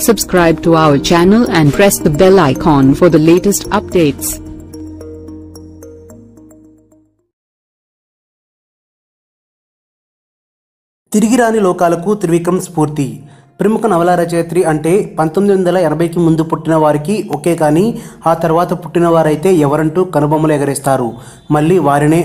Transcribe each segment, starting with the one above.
Subscribe to our channel and press the bell icon for the latest updates. తిరిగిరాని లోకాలకు త్రివిక్రమ్ స్ఫూర్తి. ప్రముఖ నవల రచయిత్రి అంటే 1980కి ముందు పుట్టిన వారికి ఓకే, కానీ ఆ తర్వాత పుట్టిన వారైతే ఎవరంటూ కనుబొమ్మలు ఎగరేస్తారు. మళ్ళీ వారినే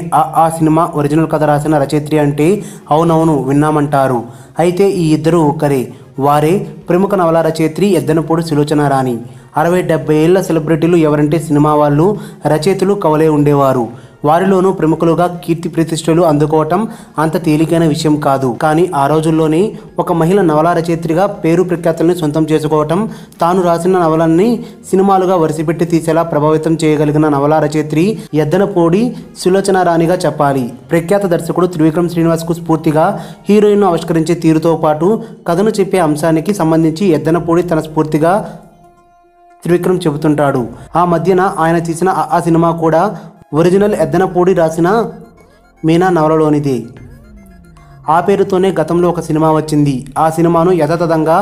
ఆ సినిమా ఒరిజినల్ కథ రాసిన రచయిత్రి అంటే అవునవును విన్నామంటారు. అయితే ఈ ఇద్దరు ఒకరే. వారే ప్రముఖ నవల రచయిత్రి ఎద్దనపూడి సులోచనారాణి. 60-70 ఏళ్ల సెలబ్రిటీలు ఎవరంటే సినిమా వాళ్ళు, రచయితలు, కవులే ఉండేవారు. వారిలోనూ ప్రముఖులుగా కీర్తి ప్రతిష్టలు అందుకోవటం అంత తేలికైన విషయం కాదు. కానీ ఆ రోజుల్లోనే ఒక మహిళ నవలా రచయిత్రిగా పేరు ప్రఖ్యాతుల్ని సొంతం చేసుకోవటం, తాను రాసిన నవలన్నీ సినిమాలుగా వరుసపెట్టి తీసేలా ప్రభావితం చేయగలిగిన నవలా రచయిత్రి ఎద్దనపూడి సులోచనారాణిగా చెప్పాలి. ప్రఖ్యాత దర్శకుడు త్రివిక్రమ్ శ్రీనివాస్కు స్ఫూర్తిగా హీరోయిన్ను ఆవిష్కరించే తీరుతో పాటు కథను చెప్పే అంశానికి సంబంధించి ఎద్దనపూడి తన స్ఫూర్తిగా త్రివిక్రమ్ చెబుతుంటాడు. ఆ మధ్యన ఆయన తీసిన ఆ సినిమా కూడా ఒరిజినల్ ఎద్దనపూడి రాసిన మీనా నవలలోనిదే. ఆ పేరుతోనే గతంలో ఒక సినిమా వచ్చింది. ఆ సినిమాను యథాతథంగా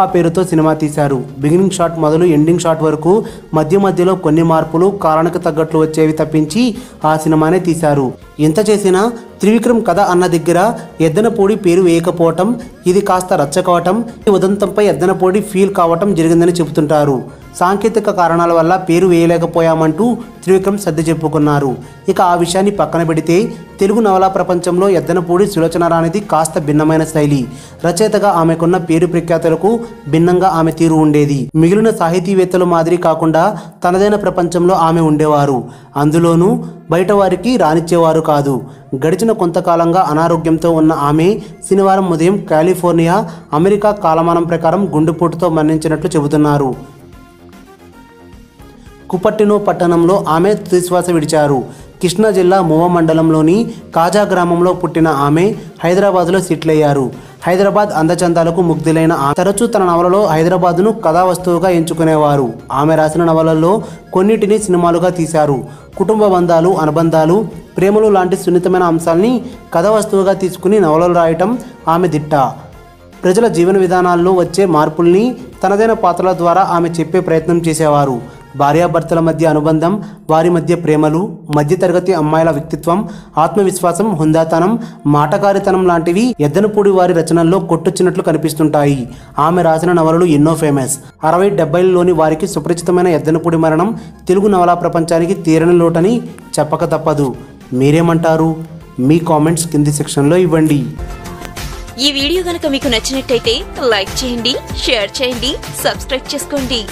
ఆ పేరుతో సినిమా తీశారు. బిగినింగ్ షాట్ మొదలు ఎండింగ్ షాట్ వరకు మధ్యలో కొన్ని మార్పులు కాలానికి తగ్గట్లు వచ్చేవి తప్పించి ఆ సినిమానే తీశారు. ఎంత చేసినా త్రివిక్రమ్ కథ అన్న దగ్గర ఎద్దనపూడి పేరు వేయకపోవటం, ఇది కాస్త రచ్చకోవటం, ఈ ఉదంతంపై ఎద్దనపూడి ఫీల్ కావటం జరిగిందని చెబుతుంటారు. సాంకేతిక కారణాల వల్ల పేరు వేయలేకపోయామంటూ త్రివిక్రమ్ సర్ది చెప్పుకున్నారు. ఇక ఆ విషయాన్ని పక్కన పెడితే తెలుగు నవలా ప్రపంచంలో ఎద్దనపూడి సులోచనారాణిది కాస్త భిన్నమైన శైలి. రచయితగా ఆమెకున్న పేరు ప్రఖ్యాతులకు భిన్నంగా ఆమె తీరు ఉండేది. మిగిలిన సాహితీవేత్తలు మాదిరి కాకుండా తనదైన ప్రపంచంలో ఆమె ఉండేవారు. అందులోనూ బయట వారికి రానిచ్చేవారు కాదు. గడిచిన కొంతకాలంగా అనారోగ్యంతో ఉన్న ఆమె శనివారం ఉదయం కాలిఫోర్నియా, అమెరికా కాలమానం ప్రకారం గుండెపోటుతో మరణించినట్లు చెబుతున్నారు. కుపట్టినో పట్టణంలో ఆమె తుదిశ్వాస విడిచారు. కృష్ణా జిల్లా మువ్వ మండలంలోని కాజా గ్రామంలో పుట్టిన ఆమె హైదరాబాద్లో సెటిల్ అయ్యారు. హైదరాబాద్ అందచందాలకు ముగ్ధులైన తరచూ తన నవలలో హైదరాబాద్ను కథా వస్తువుగా ఎంచుకునేవారు. ఆమె రాసిన నవలల్లో కొన్నిటిని సినిమాలుగా తీశారు. కుటుంబ బంధాలు, అనుబంధాలు, ప్రేమలు లాంటి సున్నితమైన అంశాల్ని కథా వస్తువుగా తీసుకుని నవలలు రాయటం ఆమె దిట్ట. ప్రజల జీవన విధానాల్లో వచ్చే మార్పుల్ని తనదైన పాత్రల ద్వారా ఆమె చెప్పే ప్రయత్నం చేసేవారు. భార్యాభర్తల మధ్య అనుబంధం, వారి మధ్య ప్రేమలు, మధ్యతరగతి అమ్మాయిల వ్యక్తిత్వం, ఆత్మవిశ్వాసం, హుందాతనం, మాటకారితనం లాంటివి ఎద్దనపూడి వారి రచనల్లో కొట్టొచ్చినట్లు కనిపిస్తుంటాయి. ఆమె రాసిన నవలలు ఎన్నో ఫేమస్. 60-70లోని వారికి సుపరిచితమైన ఎద్దనపూడి మరణం తెలుగు నవలా ప్రపంచానికి తీరని లోటని చెప్పక తప్పదు. మీరేమంటారు? మీ కామెంట్స్ కింది సెక్షన్లో ఇవ్వండి. ఈ వీడియో గనుక మీకు నచ్చినట్టయితే లైక్ చేయండి, షేర్ చేయండి, సబ్స్క్రైబ్ చేసుకోండి.